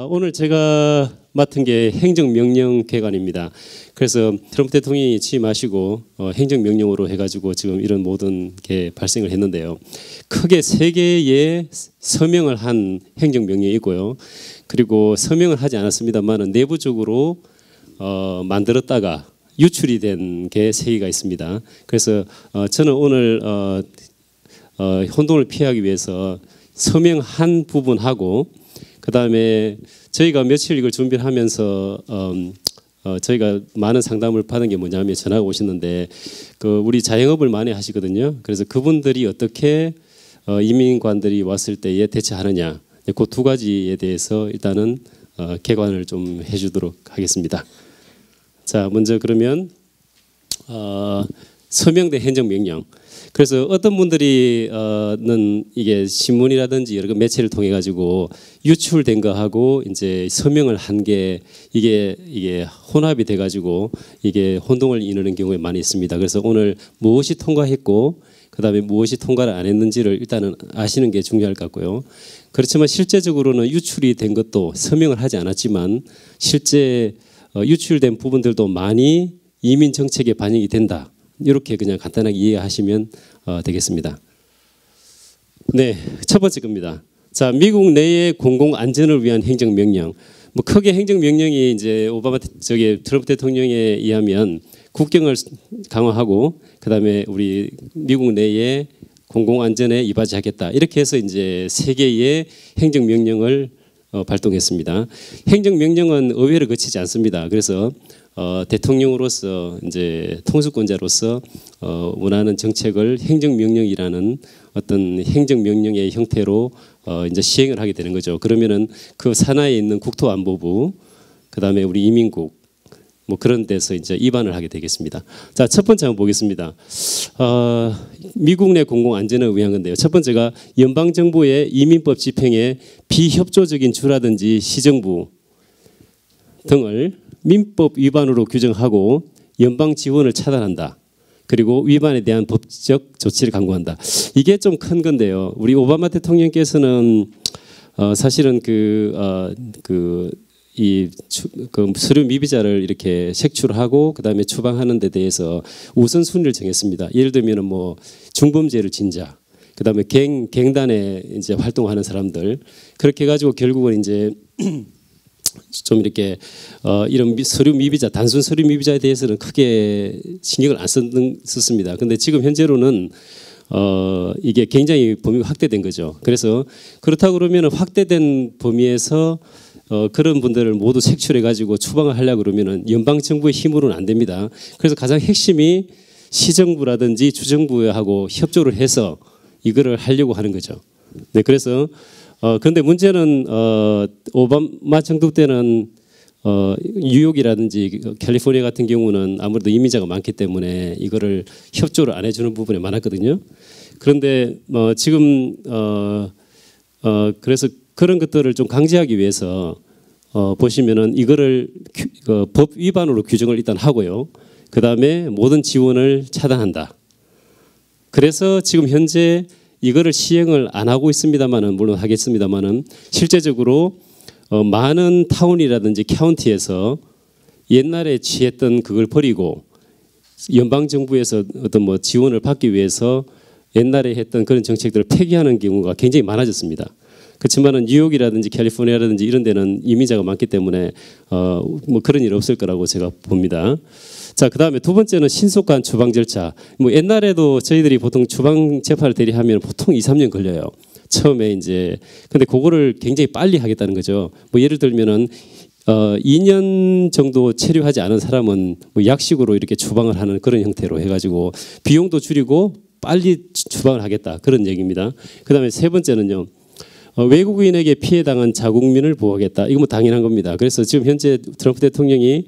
오늘 제가 맡은 게 행정명령 개관입니다. 그래서 트럼프 대통령이 취임하시고 행정명령으로 해가지고 지금 이런 모든 게 발생을 했는데요. 크게 세 개의 서명을 한 행정명령이 있고요. 그리고 서명을 하지 않았습니다만 내부적으로 만들었다가 유출이 된 게 세 개가 있습니다. 그래서 저는 오늘 혼동을 피하기 위해서 서명한 부분하고 그 다음에 저희가 며칠 이걸 준비를 하면서 저희가 많은 상담을 받은 게 뭐냐면 전화가 오셨는데 우리 자영업을 많이 하시거든요. 그래서 그분들이 어떻게 이민관들이 왔을 때에 대처하느냐 그 두 가지에 대해서 일단은 개관을 좀 해주도록 하겠습니다. 자, 먼저 그러면 서명된 행정명령. 그래서 어떤 분들이는 이게 신문이라든지 여러 매체를 통해 가지고 유출된 거하고 이제 서명을 한 게 이게 혼합이 돼 가지고 이게 혼동을 이루는 경우에 많이 있습니다. 그래서 오늘 무엇이 통과했고 그다음에 무엇이 통과를 안 했는지를 일단은 아시는 게 중요할 것 같고요. 그렇지만 실제적으로는 유출이 된 것도 서명을 하지 않았지만 실제 유출된 부분들도 많이 이민 정책에 반영이 된다. 이렇게 그냥 간단하게 이해하시면 되겠습니다. 네, 첫 번째 겁니다. 자, 미국 내의 공공 안전을 위한 행정명령. 뭐 크게 행정명령이 이제 트럼프 대통령에 의하면 국경을 강화하고 그다음에 우리 미국 내에 공공 안전에 이바지하겠다. 이렇게 해서 이제 세 개의 행정명령을 발동했습니다. 행정명령은 의회를 거치지 않습니다. 그래서 대통령으로서 이제 통수권자로서 원하는 정책을 행정명령이라는 어떤 행정명령의 형태로 이제 시행을 하게 되는 거죠. 그러면은 그 산하에 있는 국토안보부, 그다음에 우리 이민국 뭐 그런 데서 이제 입안을 하게 되겠습니다. 자, 첫 번째 한번 보겠습니다. 미국 내 공공 안전을 위한 건데요. 첫 번째가 연방 정부의 이민법 집행에 비협조적인 주라든지 시정부 등을 민법 위반으로 규정하고 연방 지원을 차단한다. 그리고 위반에 대한 법적 조치를 강구한다. 이게 좀 큰 건데요. 우리 오바마 대통령께서는 사실은 서류 미비자를 이렇게 색출하고 그다음에 추방하는 데 대해서 우선순위를 정했습니다. 예를 들면은 뭐 중범죄를 진 자, 그다음에 갱단에 이제 활동하는 사람들 그렇게 해가지고 결국은 이제 좀 이렇게 이런 서류 미비자, 단순 서류 미비자에 대해서는 크게 신경을 안 썼습니다. 근데 지금 현재로는 이게 굉장히 범위가 확대된 거죠. 그래서 그렇다고 그러면 확대된 범위에서 그런 분들을 모두 색출해 가지고 추방을 하려고 그러면은 연방 정부의 힘으로는 안 됩니다. 그래서 가장 핵심이 시정부라든지 주정부하고 협조를 해서 이거를 하려고 하는 거죠. 네, 그래서 그런데 문제는 오바마 정부 때는 뉴욕이라든지 캘리포니아 같은 경우는 아무래도 이민자가 많기 때문에 이거를 협조를 안 해주는 부분이 많았거든요. 그런데 지금 그래서 그런 것들을 좀 강제하기 위해서 보시면은 이거를 법 위반으로 규정을 일단 하고요. 그 다음에 모든 지원을 차단한다. 그래서 지금 현재 이거를 시행을 안 하고 있습니다만은 물론 하겠습니다만은 실제적으로 많은 타운이라든지 카운티에서 옛날에 취했던 그걸 버리고 연방 정부에서 어떤 뭐 지원을 받기 위해서 옛날에 했던 그런 정책들을 폐기하는 경우가 굉장히 많아졌습니다. 그렇지만은 뉴욕이라든지 캘리포니아라든지 이런 데는 이민자가 많기 때문에 뭐 그런 일 없을 거라고 제가 봅니다. 자, 그다음에 두 번째는 신속한 추방 절차. 뭐 옛날에도 저희들이 보통 추방 재판을 대리하면 보통 2, 3년 걸려요. 처음에 이제 근데 그거를 굉장히 빨리 하겠다는 거죠. 뭐 예를 들면은 2년 정도 체류하지 않은 사람은 뭐 약식으로 이렇게 추방을 하는 그런 형태로 해가지고 비용도 줄이고 빨리 추방을 하겠다 그런 얘기입니다. 그다음에 세 번째는요. 외국인에게 피해당한 자국민을 보호하겠다. 이거 뭐 당연한 겁니다. 그래서 지금 현재 트럼프 대통령이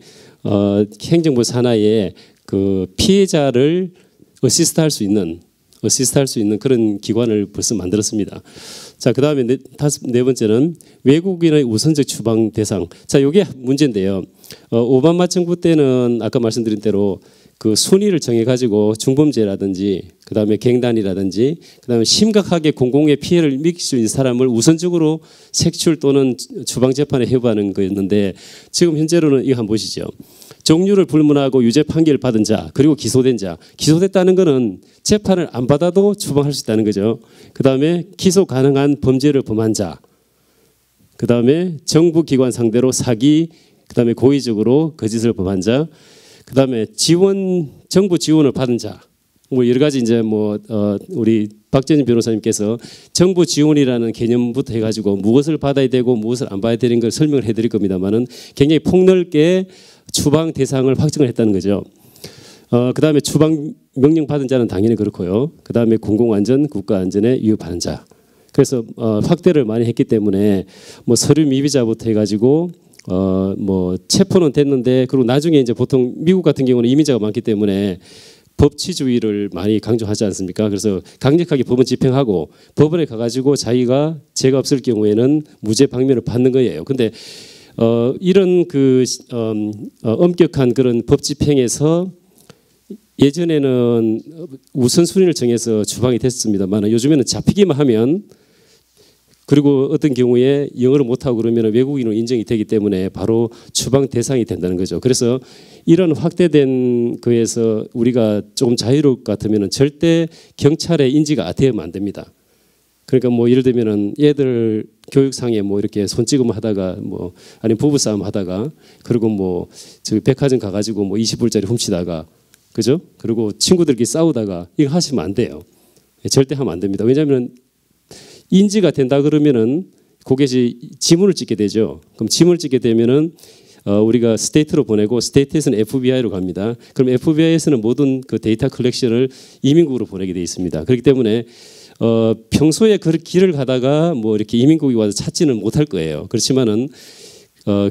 행정부 산하에 그 피해자를 어시스트할 수 있는 그런 기관을 벌써 만들었습니다. 자, 그다음에 네 번째는 외국인의 우선적 추방 대상. 자, 이게 문제인데요. 오바마 정부 때는 아까 말씀드린 대로 그 순위를 정해가지고 중범죄라든지 그다음에 갱단이라든지 그다음에 심각하게 공공의 피해를 미칠 수 있는 사람을 우선적으로 색출 또는 추방 재판에 회부하는 거였는데 지금 현재로는 이거 한번 보시죠. 종류를 불문하고 유죄 판결을 받은 자 그리고 기소된 자 기소됐다는 것은 재판을 안 받아도 추방할 수 있다는 거죠. 그다음에 기소 가능한 범죄를 범한 자 그다음에 정부기관 상대로 사기 그다음에 고의적으로 거짓을 범한 자 그다음에 정부 지원을 받은 자, 뭐 여러 가지 이제 우리 박재진 변호사님께서 정부 지원이라는 개념부터 해가지고 무엇을 받아야 되고 무엇을 안 받아야 되는 걸 설명을 해드릴 겁니다만은 굉장히 폭넓게 추방 대상을 확정을 했다는 거죠. 그다음에 추방 명령 받은 자는 당연히 그렇고요. 그다음에 공공안전, 국가안전에 위협하는 자. 그래서 확대를 많이 했기 때문에 뭐 서류 미비자부터 해가지고. 체포는 됐는데 그리고 나중에 이제 보통 미국 같은 경우는 이민자가 많기 때문에 법치주의를 많이 강조하지 않습니까? 그래서 강력하게 법원 집행하고 법원에 가가지고 자기가 죄가 없을 경우에는 무죄 방면을 받는 거예요. 근데 이런 엄격한 그런 법 집행에서 예전에는 우선순위를 정해서 추방이 됐습니다만 요즘에는 잡히기만 하면 그리고 어떤 경우에 영어를 못하고 그러면 외국인으로 인정이 되기 때문에 바로 추방 대상이 된다는 거죠. 그래서 이런 확대된 거에서 우리가 조금 자유로울 것 같으면 절대 경찰의 인지가 되면 안 됩니다. 그러니까 뭐 예를 들면은 애들 교육상에 뭐 이렇게 손찌검 하다가 뭐 아니면 부부싸움 하다가 그리고 뭐 저기 백화점 가가지고 뭐 20불짜리 훔치다가 그죠? 그리고 친구들끼리 싸우다가 이거 하시면 안 돼요. 절대 하면 안 됩니다. 왜냐하면 인지가 된다 그러면은 그것이 지문을 찍게 되죠. 그럼 지문을 찍게 되면은 우리가 스테이트로 보내고 스테이트에서는 FBI로 갑니다. 그럼 FBI에서는 모든 그 데이터 컬렉션을 이민국으로 보내게 돼 있습니다. 그렇기 때문에 평소에 그 길을 가다가 뭐 이렇게 이민국이 와서 찾지는 못할 거예요. 그렇지만은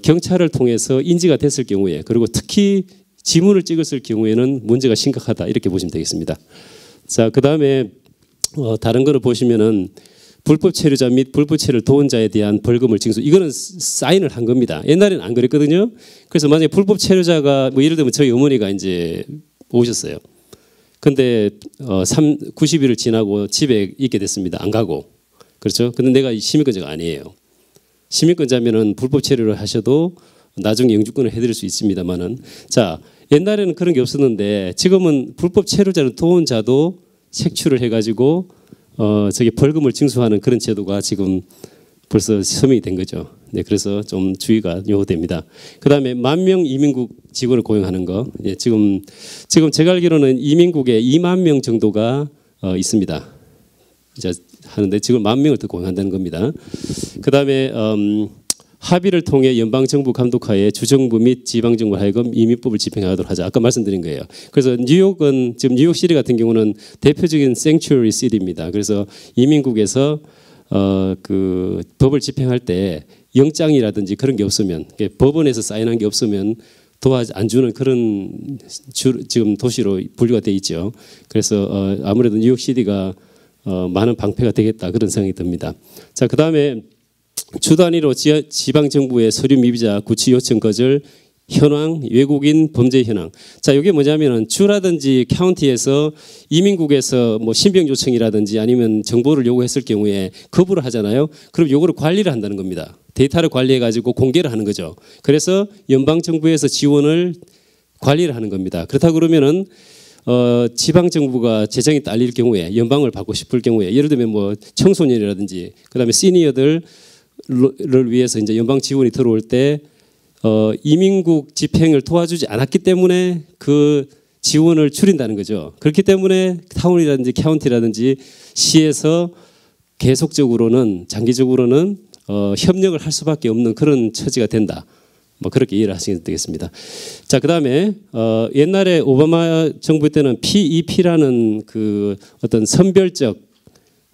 경찰을 통해서 인지가 됐을 경우에 그리고 특히 지문을 찍었을 경우에는 문제가 심각하다 이렇게 보시면 되겠습니다. 자, 그 다음에 다른 거를 보시면은. 불법 체류자 및 불법 체류를 도운 자에 대한 벌금을 징수. 이거는 사인을 한 겁니다. 옛날에는 안 그랬거든요. 그래서 만약에 불법 체류자가 뭐 예를 들면 저희 어머니가 이제 오셨어요. 근데 90일을 지나고 집에 있게 됐습니다. 안 가고. 그렇죠? 근데 내가 시민권자가 아니에요. 시민권자면은 불법 체류를 하셔도 나중에 영주권을 해드릴 수 있습니다만은 자 옛날에는 그런 게 없었는데 지금은 불법 체류자를 도운 자도 색출을 해가지고 저기 벌금을 징수하는 그런 제도가 지금 벌써 서명이 된 거죠. 네, 그래서 좀 주의가 요구됩니다. 그다음에 10,000명 이민국 직원을 고용하는 거. 예, 지금 제가 알기로는 이민국에 20,000명 정도가 있습니다. 이제 하는데 지금 10,000명을 더 고용한다는 겁니다. 그다음에 합의를 통해 연방정부 감독하에 주정부 및 지방정부 하여금 이민법을 집행하도록 하자. 아까 말씀드린 거예요. 그래서 뉴욕은 지금 뉴욕시리 같은 경우는 대표적인 sanctuary city입니다. 그래서 이민국에서 그 법을 집행할 때 영장이라든지 그런 게 없으면 법원에서 사인한 게 없으면 도와주지 안 주는 그런 지금 도시로 분류가 돼 있죠. 그래서 아무래도 뉴욕시티가 많은 방패가 되겠다 그런 생각이 듭니다. 자, 그다음에 주 단위로 지방 정부의 서류 미비자 구치 요청 거절 현황 외국인 범죄 현황. 자, 이게 뭐냐면은 주라든지 카운티에서 이민국에서 뭐 신병 요청이라든지 아니면 정보를 요구했을 경우에 거부를 하잖아요. 그럼 요거를 관리를 한다는 겁니다. 데이터를 관리해 가지고 공개를 하는 거죠. 그래서 연방 정부에서 지원을 관리를 하는 겁니다. 그렇다 그러면은 지방 정부가 재정이 딸릴 경우에 연방을 받고 싶을 경우에 예를 들면 뭐 청소년이라든지 그다음에 시니어들 를 위해서 이제 연방 지원이 들어올 때 이민국 집행을 도와주지 않았기 때문에 그 지원을 줄인다는 거죠. 그렇기 때문에 타운이라든지 카운티라든지 시에서 계속적으로는 장기적으로는 협력을 할 수밖에 없는 그런 처지가 된다. 뭐 그렇게 이해를 하시면 되겠습니다. 자, 그다음에 옛날에 오바마 정부 때는 PEP라는 그 어떤 선별적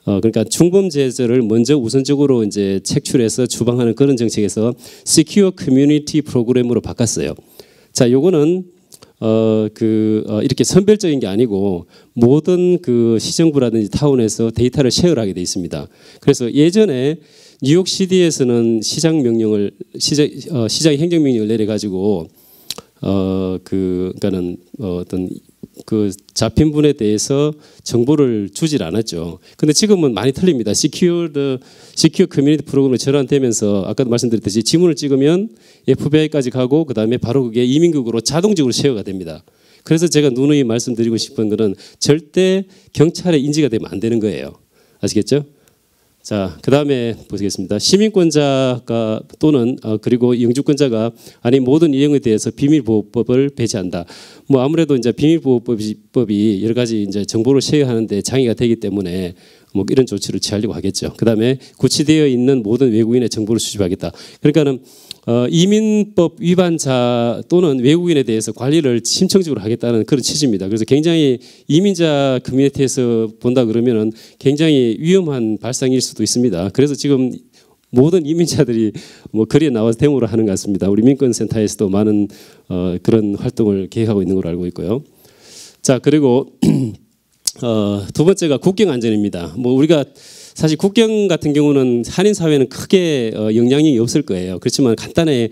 그러니까 중범죄자를 먼저 우선적으로 이제 책출해서 추방하는 그런 정책에서 Secure Community 프로그램으로 바꿨어요. 자, 요거는 이렇게 선별적인 게 아니고 모든 그 시정부라든지 타운에서 데이터를 쉐어하게 돼 있습니다. 그래서 예전에 뉴욕시티에서는 시장 행정명령을 내려 가지고 그러니까는 어떤 그 잡힌 분에 대해서 정보를 주질 않았죠. 근데 지금은 많이 틀립니다. Secure Community 프로그램을 전환되면서 아까도 말씀드렸듯이 지문을 찍으면 FBI까지 가고 그다음에 바로 그게 이민국으로 자동적으로 쉐어가 됩니다. 그래서 제가 누누이 말씀드리고 싶은 것은 절대 경찰에 인지가 되면 안 되는 거예요. 아시겠죠? 자, 그다음에 보시겠습니다. 시민권자가 또는 그리고 영주권자가 아니 모든 내용에 대해서 비밀보호법을 배제한다. 뭐 아무래도 이제 비밀보호법이 여러 가지 이제 정보를 쉐어하는데 장애가 되기 때문에 뭐 이런 조치를 취하려고 하겠죠. 그다음에 구치되어 있는 모든 외국인의 정보를 수집하겠다. 그러니까는 이민법 위반자 또는 외국인에 대해서 관리를 심층적으로 하겠다는 그런 취지입니다. 그래서 굉장히 이민자 커뮤니티에서 본다 그러면은 굉장히 위험한 발상일 수도 있습니다. 그래서 지금 모든 이민자들이 뭐 거리에 나와서 데모를 하는 것 같습니다. 우리 민권센터에서도 많은 그런 활동을 계획하고 있는 걸로 알고 있고요. 자, 그리고 두 번째가 국경 안전입니다. 뭐 우리가 사실 국경 같은 경우는 한인 사회는 크게 영향이 없을 거예요. 그렇지만 간단히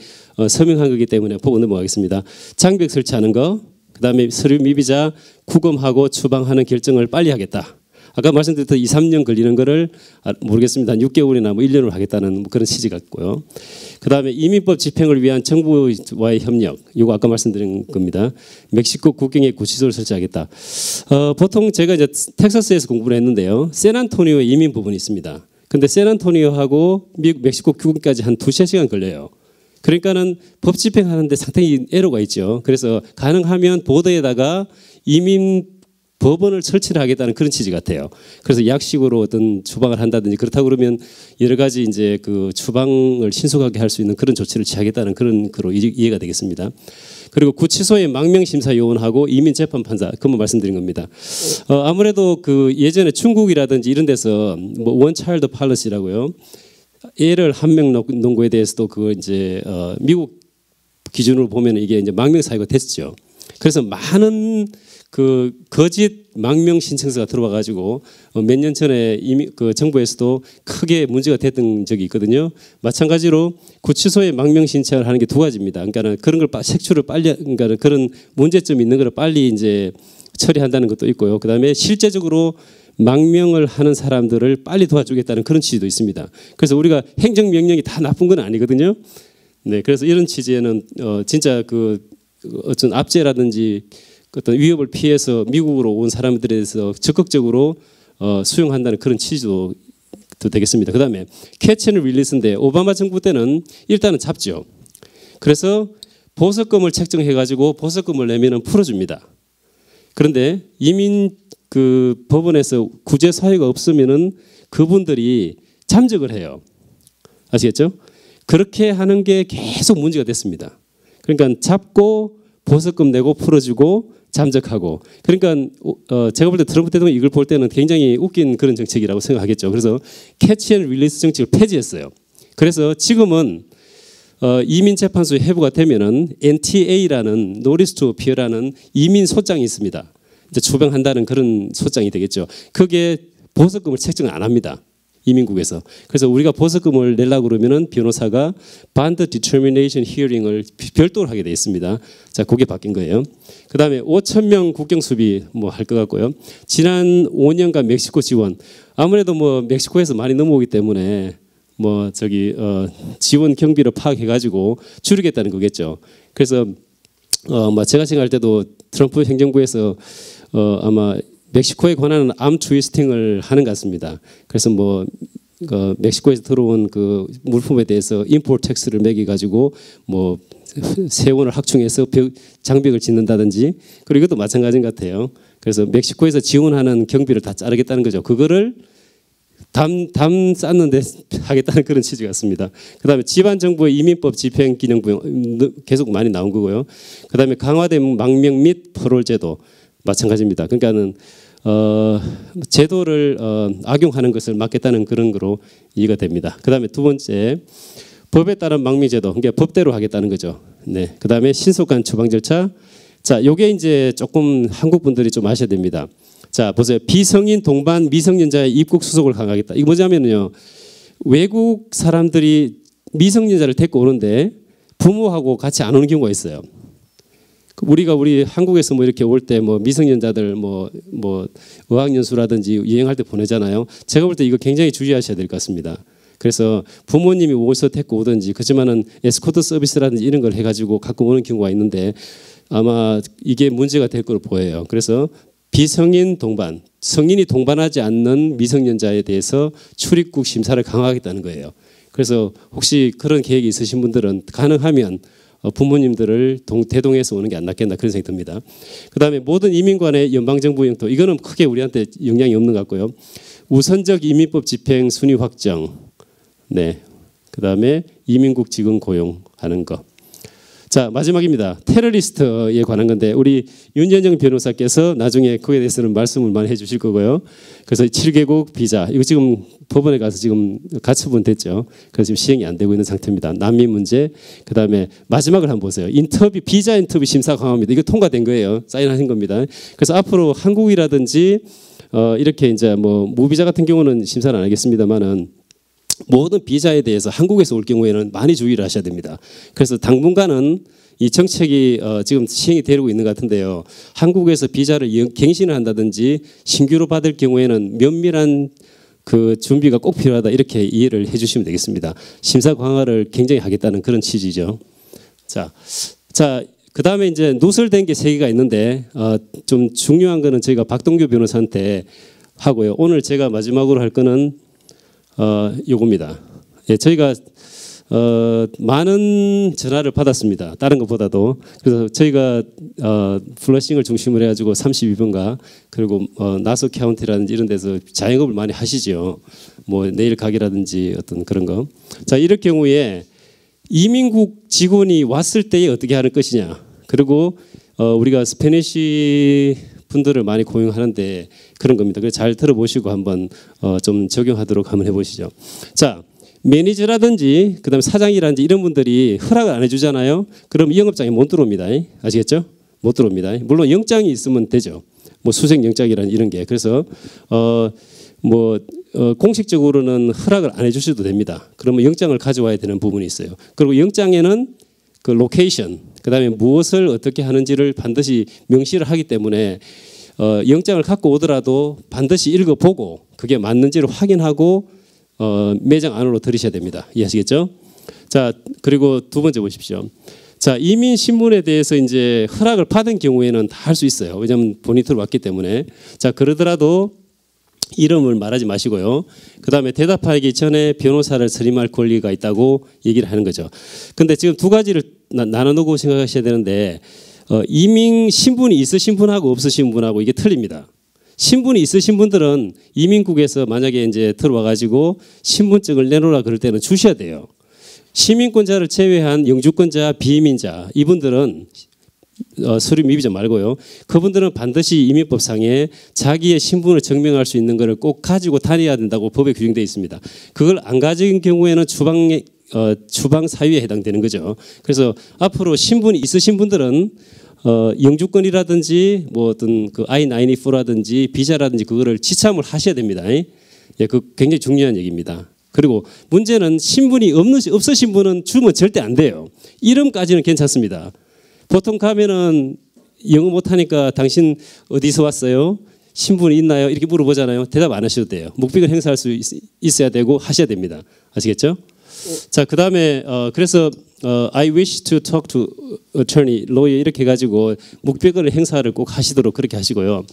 서명한 거기 때문에 보고 넘어가겠습니다. 장벽 설치하는 거, 그다음에 서류 미비자 구금하고 추방하는 결정을 빨리 하겠다. 아까 말씀드렸던 2, 3년 걸리는 거를 모르겠습니다. 6개월이나 뭐 1년으로 하겠다는 그런 취지 같고요. 그다음에 이민법 집행을 위한 정부와의 협력. 이거 아까 말씀드린 겁니다. 멕시코 국경에 구치소를 설치하겠다. 보통 제가 이제 텍사스에서 공부를 했는데요. 샌안토니오에 이민 부분이 있습니다. 근데 샌안토니오하고 미국 멕시코 국경까지 한 2~3시간 걸려요. 그러니까는 법 집행하는데 상당히 애로가 있죠. 그래서 가능하면 보더에다가 이민 법원을 설치를 하겠다는 그런 취지 같아요. 그래서 약식으로 어떤 추방을 한다든지 그렇다고 그러면 여러 가지 이제 그 추방을 신속하게 할 수 있는 그런 조치를 취하겠다는 그런 거로 이해가 되겠습니다. 그리고 구치소의 망명 심사 요원하고 이민 재판 판사 그만 말씀드린 겁니다. 아무래도 그 예전에 중국이라든지 이런 데서 뭐 원 차일드 팔러시라고요. 애를 한 명 놓은 거에 대해서도 그 이제 미국 기준으로 보면 이게 이제 망명 사유가 됐죠. 그래서 많은 그 거짓 망명 신청서가 들어와 가지고 몇 년 전에 이미 그 정부에서도 크게 문제가 됐던 적이 있거든요. 마찬가지로 구치소에 망명 신청을 하는 게 두 가지입니다. 그러니까 그런 걸 색출을 빨리 그러니까 그런 문제점이 있는 걸 빨리 이제 처리한다는 것도 있고요. 그다음에 실제적으로 망명을 하는 사람들을 빨리 도와주겠다는 그런 취지도 있습니다. 그래서 우리가 행정명령이 다 나쁜 건 아니거든요. 네, 그래서 이런 취지에는 진짜 그 어떤 압제라든지 어떤 위협을 피해서 미국으로 온 사람들에 대해서 적극적으로 수용한다는 그런 취지도 되겠습니다. 그다음에 캐치 앤 릴리스인데 오바마 정부 때는 일단은 잡죠. 그래서 보석금을 책정해 가지고 보석금을 내면은 풀어줍니다. 그런데 이민 그 법원에서 구제 사유가 없으면은 그분들이 잠적을 해요. 아시겠죠? 그렇게 하는 게 계속 문제가 됐습니다. 그러니까 잡고 보석금 내고 풀어주고 잠적하고 그러니까 제가 볼 때 트럼프 대통령이 이걸 볼 때는 굉장히 웃긴 그런 정책이라고 생각하겠죠. 그래서 캐치 앤 릴리스 정책을 폐지했어요. 그래서 지금은 이민재판소에 회부가 되면은 NTA라는 노리스 투 어피어라는 이민 소장이 있습니다. 이제 추방한다는 그런 소장이 되겠죠. 그게 보석금을 책정 안 합니다. 이민국에서. 그래서 우리가 보석금을 내려고 그러면은 변호사가 bond determination hearing을 별도로 하게 되어 있습니다. 자, 그게 바뀐 거예요. 그다음에 5,000명 국경 수비 뭐 할 것 같고요. 지난 5년간 멕시코 지원. 아무래도 뭐 멕시코에서 많이 넘어오기 때문에 뭐 저기 지원 경비를 파악해 가지고 줄이겠다는 거겠죠. 그래서 뭐 제가 생각할 때도 트럼프 행정부에서 아마 멕시코에 관한 암 트위스팅을 하는 것 같습니다. 그래서 뭐 멕시코에서 들어온 그 물품에 대해서 임포트 텍스를 매겨 가지고 뭐 세원을 확충해서 장벽을 짓는다든지 그리고 이것도 마찬가지인 것 같아요. 그래서 멕시코에서 지원하는 경비를 다 자르겠다는 거죠. 그거를 담 쌓는데 하겠다는 그런 취지 같습니다. 그다음에 지방 정부의 이민법 집행 기능 계속 많이 나온 거고요. 그다음에 강화된 망명 및 퍼롤 제도 마찬가지입니다. 그러니까는 제도를 악용하는 것을 막겠다는 그런 거로 이해가 됩니다. 그다음에 두 번째 법에 따른 망명 제도, 그러니까 법대로 하겠다는 거죠. 네. 그다음에 신속한 추방 절차. 자, 요게 이제 조금 한국 분들이 좀 아셔야 됩니다. 자, 보세요. 비성인 동반 미성년자의 입국 수속을 강화하겠다. 이게 뭐냐면요, 외국 사람들이 미성년자를 데리고 오는데 부모하고 같이 안 오는 경우가 있어요. 우리 한국에서 뭐 이렇게 올 때 뭐 미성년자들 뭐 어학연수라든지 여행할 때 보내잖아요. 제가 볼 때 이거 굉장히 주의하셔야 될 것 같습니다. 그래서 부모님이 오셔서 데리고 오든지, 그렇지만은 에스코트 서비스라든지 이런 걸 해가지고 갖고 오는 경우가 있는데 아마 이게 문제가 될 거로 보여요. 그래서 비성인 동반, 성인이 동반하지 않는 미성년자에 대해서 출입국 심사를 강화하겠다는 거예요. 그래서 혹시 그런 계획이 있으신 분들은 가능하면 부모님들을 대동해서 오는 게 안 낫겠나 그런 생각이 듭니다. 그다음에 모든 이민관의 연방정부 영토, 이거는 크게 우리한테 영향이 없는 것 같고요. 우선적 이민법 집행 순위 확정, 네. 그다음에 이민국 직원 고용하는 거. 자, 마지막입니다. 테러리스트에 관한 건데 우리 윤현정 변호사께서 나중에 그에 대해서는 말씀을 많이 해주실 거고요. 그래서 7개국 비자, 이거 지금 법원에 가서 지금 가처분 됐죠. 그래서 지금 시행이 안 되고 있는 상태입니다. 난민 문제, 그 다음에 마지막을 한번 보세요. 비자 인터뷰 심사 강화입니다. 이거 통과된 거예요. 사인하신 겁니다. 그래서 앞으로 한국이라든지 이렇게 이제 뭐 무비자 같은 경우는 심사는 안 하겠습니다만은 모든 비자에 대해서 한국에서 올 경우에는 많이 주의를 하셔야 됩니다. 그래서 당분간은 이 정책이 지금 시행이 되고 있는 것 같은데요. 한국에서 비자를 갱신을 한다든지 신규로 받을 경우에는 면밀한 그 준비가 꼭 필요하다, 이렇게 이해를 해주시면 되겠습니다. 심사 강화를 굉장히 하겠다는 그런 취지죠. 자, 그 다음에 이제 누설된 게 3개가 있는데 좀 중요한 거는 저희가 박동규 변호사한테 하고요. 오늘 제가 마지막으로 할 거는 요겁니다. 예, 저희가 많은 전화를 받았습니다. 다른 것보다도. 그래서 저희가 플러싱을 중심으로 해가지고 32번가 그리고 나소 카운티라든지 이런 데서 자영업을 많이 하시죠. 뭐 네일 가게라든지 어떤 그런 거. 자, 이럴 경우에 이민국 직원이 왔을 때에 어떻게 하는 것이냐. 그리고 우리가 스페니쉬 분들을 많이 고용하는데 그런 겁니다. 그래서 잘 들어보시고 한번 좀 적용하도록 한번 해보시죠. 자, 매니저라든지 그다음에 사장이라든지 이런 분들이 허락을 안 해주잖아요. 그럼 이 영업장에 못 들어옵니다. 아시겠죠? 못 들어옵니다. 물론 영장이 있으면 되죠. 뭐 수색 영장이라는 이런 게. 그래서 공식적으로는 허락을 안 해주셔도 됩니다. 그러면 영장을 가져와야 되는 부분이 있어요. 그리고 영장에는 그 로케이션, 그다음에 무엇을 어떻게 하는지를 반드시 명시를 하기 때문에 영장을 갖고 오더라도 반드시 읽어보고 그게 맞는지를 확인하고 매장 안으로 들이셔야 됩니다. 이해하시겠죠? 자, 그리고 두 번째 보십시오. 자, 이민 신문에 대해서 이제 허락을 받은 경우에는 다 할 수 있어요. 왜냐하면 본인이 들어왔기 때문에. 자, 그러더라도 이름을 말하지 마시고요. 그 다음에 대답하기 전에 변호사를 선임할 권리가 있다고 얘기를 하는 거죠. 근데 지금 두 가지를 나눠놓고 생각하셔야 되는데 이민 신분이 있으신 분하고 없으신 분하고 이게 틀립니다. 신분이 있으신 분들은 이민국에서 만약에 이제 들어와 가지고 신분증을 내놓으라 그럴 때는 주셔야 돼요. 시민권자를 제외한 영주권자, 비이민자 이분들은 서류 미비자 말고요. 그분들은 반드시 이민법상에 자기의 신분을 증명할 수 있는 것을 꼭 가지고 다녀야 된다고 법에 규정되어 있습니다. 그걸 안 가진 경우에는 추방 사유에 해당되는 거죠. 그래서 앞으로 신분이 있으신 분들은 영주권이라든지 뭐 어떤 그 I-94라든지 비자라든지 그거를 지참을 하셔야 됩니다. 예, 그 굉장히 중요한 얘기입니다. 그리고 문제는 신분이 없으신 분은 주면 절대 안 돼요. 이름까지는 괜찮습니다. 보통 가면은 영어 못하니까 당신 어디서 왔어요? 신분이 있나요? 이렇게 물어보잖아요. 대답 안 하셔도 돼요. 묵비를 행사할 수 있어야 되고 하셔야 됩니다. 아시겠죠? 자, 그 다음에 그래서 I wish to talk to attorney, lawyer 이렇게 해가지고 묵비를 행사를 꼭 하시도록 그렇게 하시고요.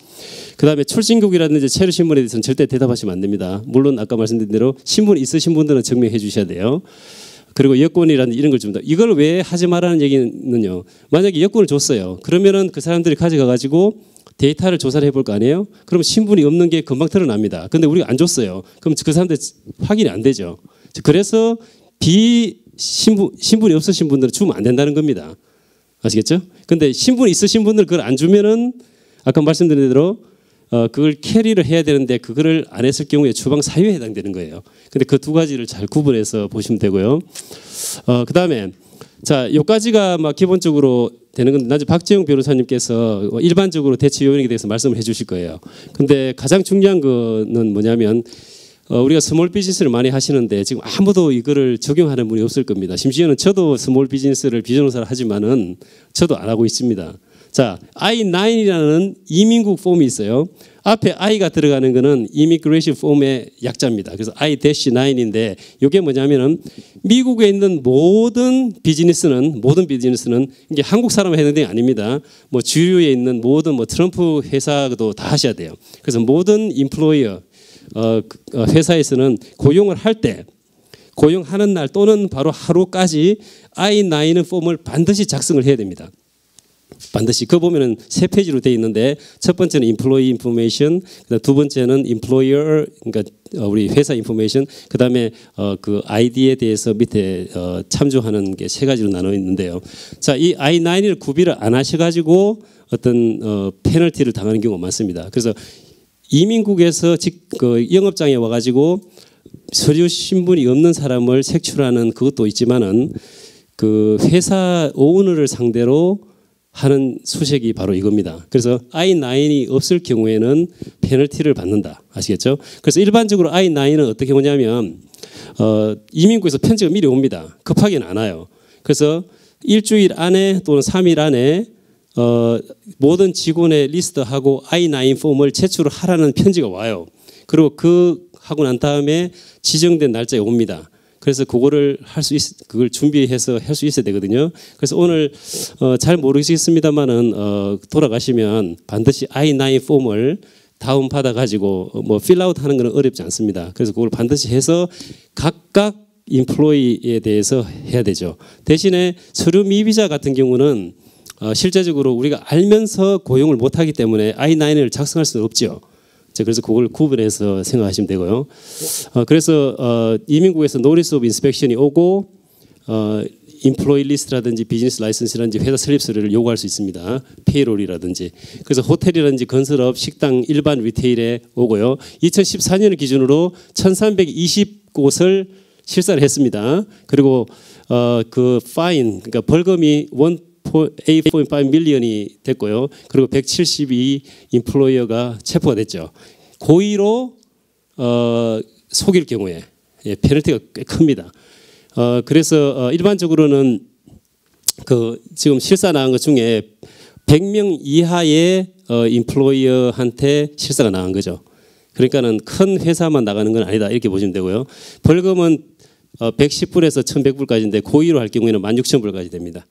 그 다음에 출신국이라든지 체류 신분에 대해서는 절대 대답하시면 안 됩니다. 물론 아까 말씀드린 대로 신분이 있으신 분들은 증명해 주셔야 돼요. 그리고 여권이라든지 이런 걸 줍니다. 이걸 왜 하지 말라는 얘기는요. 만약에 여권을 줬어요. 그러면은 그 사람들이 가져가 가지고 데이터를 조사를 해볼 거 아니에요? 그럼 신분이 없는 게 금방 드러납니다. 근데 우리가 안 줬어요. 그럼 그 사람들 확인이 안 되죠. 그래서 신분이 없으신 분들은 주면 안 된다는 겁니다. 아시겠죠? 근데 신분이 있으신 분들 그걸 안 주면은 아까 말씀드린 대로 그걸 캐리를 해야 되는데 그거를 안 했을 경우에 추방 사유에 해당되는 거예요. 근데 그 두 가지를 잘 구분해서 보시면 되고요. 그 다음에 자, 요까지가 막 기본적으로 되는 건데 나중에 박재용 변호사님께서 일반적으로 대치 요인에 대해서 말씀을 해주실 거예요. 근데 가장 중요한 거는 뭐냐면 우리가 스몰 비즈니스를 많이 하시는데 지금 아무도 이거를 적용하는 분이 없을 겁니다. 심지어는 저도 스몰 비즈니스를 비전호사를 하지만은 저도 안 하고 있습니다. 자, I-9이라는 이민국 폼이 있어요. 앞에 I가 들어가는 거는 이미그레이션 폼의 약자입니다. 그래서 I-9인데 이게 뭐냐면은 미국에 있는 모든 비즈니스는 이게 한국 사람 해야 되는 게 아닙니다. 뭐 주류에 있는 모든 뭐 트럼프 회사도 다 하셔야 돼요. 그래서 모든 인플로이어 회사에서는 고용을 할 때 고용하는 날 또는 바로 하루까지 I-9 폼을 반드시 작성을 해야 됩니다. 반드시 그 보면은 세 페이지로 되어 있는데 첫 번째는 employee information, 그다음 두 번째는 employer, 그러니까 우리 회사 information, 그다음에 그 ID에 대해서 밑에 참조하는 게 세 가지로 나눠 있는데요. 자, 이 I-9을 구비를 안 하셔가지고 어떤 페널티를 당하는 경우가 많습니다. 그래서 이민국에서 그 영업장에 와가지고 서류 신분이 없는 사람을 색출하는 그것도 있지만은 그 회사 오너를 상대로 하는 수색이 바로 이겁니다. 그래서 I-9이 없을 경우에는 페널티를 받는다. 아시겠죠? 그래서 일반적으로 I-9은 어떻게 오냐면 이민국에서 편지가 미리 옵니다. 급하게는 안 와요. 그래서 일주일 안에 또는 3일 안에 모든 직원의 리스트하고 I-9 폼을 제출을 하라는 편지가 와요. 그리고 그 하고 난 다음에 지정된 날짜에 옵니다. 그래서 그거를 그걸 준비해서 할 수 있어야 되거든요. 그래서 오늘 잘 모르시겠습니다만은 돌아가시면 반드시 I-9 폼을 다운 받아 가지고 뭐 필아웃 하는 거는 어렵지 않습니다. 그래서 그걸 반드시 해서 각각 인플로이에 대해서 해야 되죠. 대신에 서류 미비자 같은 경우는 실제적으로 우리가 알면서 고용을 못 하기 때문에 I-9을 작성할 수는 없죠. 그래서 그걸 구분해서 생각하시면 되고요. 그래서 이민국에서 노티스 오브 인스펙션이 오고 인플로이 리스트라든지 비즈니스 라이선스라든지 회사 설립 서류를 요구할 수 있습니다. 페이롤이라든지. 그래서 호텔이라든지 건설업, 식당, 일반 리테일에 오고요. 2014년을 기준으로 1320곳을 실사를 했습니다. 그리고 그 파인, 그러니까 벌금이 8.5 밀리언이 됐고요. 그리고 172 인플로이어가 체포가 됐죠. 고의로 속일 경우에 페널티가 꽤 큽니다. 그래서 일반적으로는 그 지금 실사 나간 것 중에 100명 이하의 인플로이어한테 실사가 나간 거죠. 그러니까는 큰 회사만 나가는 건 아니다 이렇게 보시면 되고요. 벌금은 110불에서 1,100불까지인데 고의로 할 경우에는 16,000불까지 됩니다.